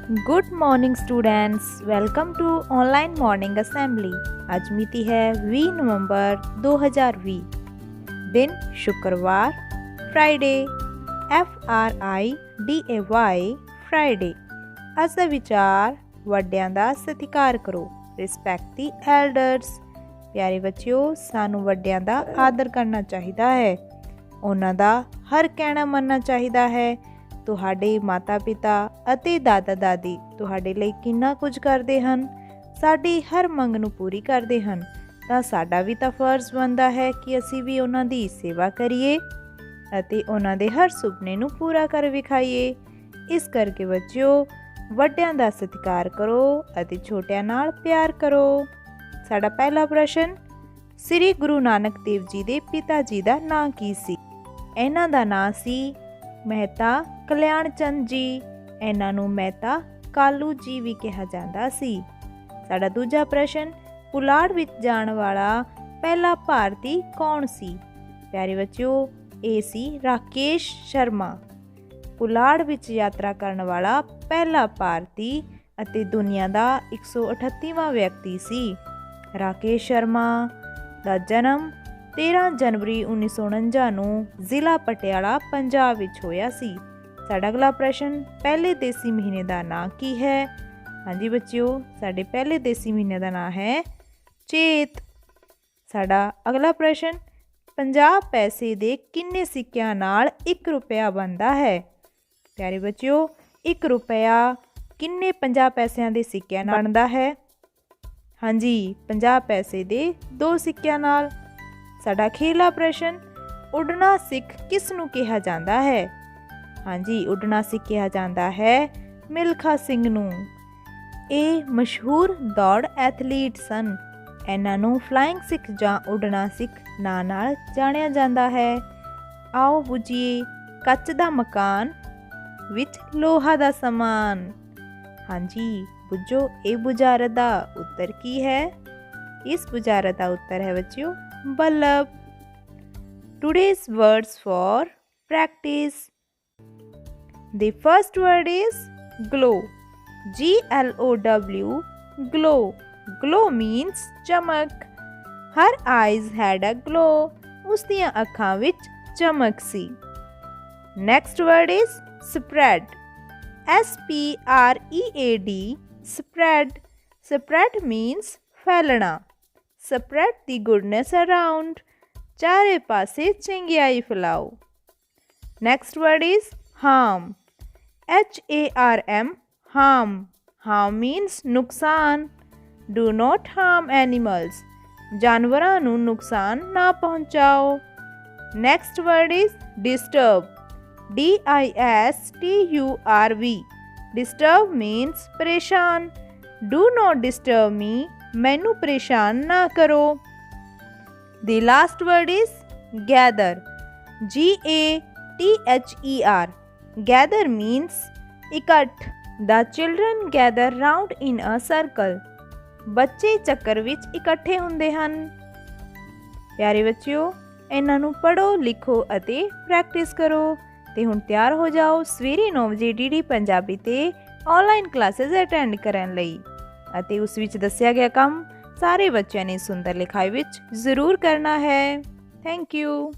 Good morning students, welcome to online morning assembly. आज मिति है 20 नवंबर 2020, दिन शुक्रवार, फ्राइडे, FRIDAY फ्राइडे। अज दा विचार वड्डियां दा सत्कार करो, रिस्पैक्ट दी एल्डर्स। प्यारे बच्चों, सानू वड्डियां दा आदर करना चाहिदा है, उन्हां दा हर कहना मनना चाहिदा है। ਤੁਹਾਡੇ ਮਾਤਾ ਪਿਤਾ ਅਤੇ ਦਾਦਾ ਦਾਦੀ ਤੁਹਾਡੇ ਲਈ ਕਿੰਨਾ ਕੁਝ ਕਰਦੇ ਹਨ, ਸਾਡੀ ਹਰ ਮੰਗ ਨੂੰ ਪੂਰੀ ਕਰਦੇ ਹਨ, ਤਾਂ ਸਾਡਾ ਵੀ ਤਾਂ ਫਰਜ਼ ਬਣਦਾ ਹੈ ਕਿ ਅਸੀਂ ਵੀ ਉਹਨਾਂ ਦੀ ਸੇਵਾ ਕਰੀਏ ਅਤੇ ਉਹਨਾਂ ਦੇ ਹਰ ਸੁਪਨੇ ਨੂੰ ਪੂਰਾ ਕਰ ਵਿਖਾਈਏ। ਇਸ ਕਰਕੇ ਬੱਚਿਓ, ਵੱਡਿਆਂ ਦਾ ਸਤਿਕਾਰ ਕਰੋ ਅਤੇ ਛੋਟਿਆਂ ਨਾਲ ਪਿਆਰ ਕਰੋ। ਸਾਡਾ ਪਹਿਲਾ ਪ੍ਰਸ਼ਨ, ਸ੍ਰੀ ਗੁਰੂ ਨਾਨਕ ਦੇਵ ਜੀ ਦੇ ਪਿਤਾ ਜੀ ਦਾ ਨਾਂ ਕੀ ਸੀ? ਇਹਨਾਂ ਦਾ ਨਾਂ ਸੀ ਮਹਿਤਾ ਕਲਿਆਣ ਚੰਦ ਜੀ। ਇਹਨਾਂ ਨੂੰ ਮਹਿਤਾ ਕਾਲੂ ਜੀ ਵੀ ਕਿਹਾ ਜਾਂਦਾ ਸੀ। ਸਾਡਾ ਦੂਜਾ ਪ੍ਰਸ਼ਨ, ਪੁਲਾੜ ਵਿੱਚ ਜਾਣ ਵਾਲਾ ਪਹਿਲਾ ਭਾਰਤੀ ਕੌਣ ਸੀ? ਪਿਆਰੇ ਬੱਚਿਓ, ਇਹ ਸੀ ਰਾਕੇਸ਼ ਸ਼ਰਮਾ। ਪੁਲਾੜ ਵਿੱਚ ਯਾਤਰਾ ਕਰਨ ਵਾਲਾ ਪਹਿਲਾ ਭਾਰਤੀ ਅਤੇ ਦੁਨੀਆ ਦਾ 138ਵਾਂ ਵਿਅਕਤੀ ਸੀ। ਰਾਕੇਸ਼ ਸ਼ਰਮਾ ਦਾ ਜਨਮ 13 ਜਨਵਰੀ 1949 ਨੂੰ ਜ਼ਿਲ੍ਹਾ ਪਟਿਆਲਾ ਪੰਜਾਬ ਵਿੱਚ ਹੋਇਆ ਸੀ। ਸਾਡਾ ਅਗਲਾ ਪ੍ਰਸ਼ਨ, ਪਹਿਲੇ ਦੇਸੀ ਮਹੀਨੇ ਦਾ ਨਾਂ ਕੀ ਹੈ? ਹਾਂਜੀ ਬੱਚਿਓ, ਸਾਡੇ ਪਹਿਲੇ ਦੇਸੀ ਮਹੀਨੇ ਦਾ ਨਾਂ ਹੈ ਚੇਤ। ਸਾਡਾ ਅਗਲਾ ਪ੍ਰਸ਼ਨ, 50 ਪੈਸੇ ਦੇ ਕਿੰਨੇ ਸਿੱਕਿਆਂ ਨਾਲ 1 ਰੁਪਇਆ ਬਣਦਾ ਹੈ? ਪਿਆਰੇ ਬੱਚਿਓ, 1 ਰੁਪਇਆ ਕਿੰਨੇ 50 ਪੈਸਿਆਂ ਦੇ ਸਿੱਕਿਆਂ ਨਾਲ ਬਣਦਾ ਹੈ? ਹਾਂਜੀ, 50 ਪੈਸੇ ਦੇ 2 ਸਿੱਕਿਆਂ ਨਾਲ। ਸਾਡਾ ਅਖੀਰਲਾ ਪ੍ਰਸ਼ਨ, ਉੱਡਣਾ ਸਿੱਖ ਕਿਸ ਨੂੰ ਕਿਹਾ ਜਾਂਦਾ ਹੈ? ਹਾਂਜੀ, ਉੱਡਣਾ ਸਿੱਖ ਕਿਹਾ ਜਾਂਦਾ ਹੈ ਮਿਲਖਾ ਸਿੰਘ ਨੂੰ। ਇਹ ਮਸ਼ਹੂਰ ਦੌੜ ਐਥਲੀਟ ਸਨ। ਇਹਨਾਂ ਨੂੰ ਫਲਾਇੰਗ ਸਿੱਖ ਜਾਂ ਉੱਡਣਾ ਸਿੱਖ ਨਾਂ ਨਾਲ ਜਾਣਿਆ ਜਾਂਦਾ ਹੈ। ਆਓ ਬੁੱਝੀਏ, ਕੱਚ ਦਾ ਮਕਾਨ ਵਿੱਚ ਲੋਹਾ ਦਾ ਸਮਾਨ। ਹਾਂਜੀ ਬੁੱਝੋ, ਇਹ ਬੁਝਾਰਤ ਦਾ ਉੱਤਰ ਕੀ ਹੈ? ਇਸ ਬੁਝਾਰਤ ਦਾ ਉੱਤਰ ਹੈ ਬੱਚਿਓ bulb. Today's words for practice. The first word is glow. GLOW, glow. Glow means ਚਮਕ। Her eyes had a glow. ਉਸ ਦੀਆਂ ਅੱਖਾਂ ਵਿੱਚ ਚਮਕ ਸੀ। Next word is spread. SPREAD, spread. Spread means ਫੈਲਣਾ। Spread the goodness around. ਚਾਰੇ ਪਾਸੇ ਚੰਗਿਆਈ ਫੈਲਾਓ। Next word is harm. HARM, harm. Harm means ਨੁਕਸਾਨ। Do not harm animals. ਜਾਨਵਰਾਂ ਨੂੰ ਨੁਕਸਾਨ ਨਾ ਪਹੁੰਚਾਓ। Next word is disturb. DISTURB. Disturb means ਪਰੇਸ਼ਾਨ। Do not disturb me. ਮੈਨੂੰ ਪਰੇਸ਼ਾਨ ਨਾ ਕਰੋ। The last word is gather. GATHER. Gather means ਇਕੱਠ। The children gather round in a circle. ਬੱਚੇ ਚੱਕਰ ਵਿੱਚ ਇਕੱਠੇ ਹੁੰਦੇ ਹਨ। ਪਿਆਰੇ ਬੱਚਿਓ, ਇਹਨਾਂ ਨੂੰ ਪੜ੍ਹੋ, ਲਿਖੋ ਅਤੇ ਪ੍ਰੈਕਟਿਸ ਕਰੋ। ਤੇ ਹੁਣ ਤਿਆਰ ਹੋ ਜਾਓ ਸਵੇਰੇ 9 ਵਜੇ DD ਪੰਜਾਬੀ ਤੇ ਆਨਲਾਈਨ ਕਲਾਸਿਸ ਅਟੈਂਡ ਕਰਨ ਲਈ। ਅਤੇ ਉਸ ਵਿੱਚ ਦੱਸਿਆ ਗਿਆ ਕੰਮ ਸਾਰੇ ਬੱਚਿਆਂ ਨੇ ਸੁੰਦਰ ਲਿਖਾਈ ਵਿੱਚ ਜ਼ਰੂਰ ਕਰਨਾ ਹੈ। Thank you.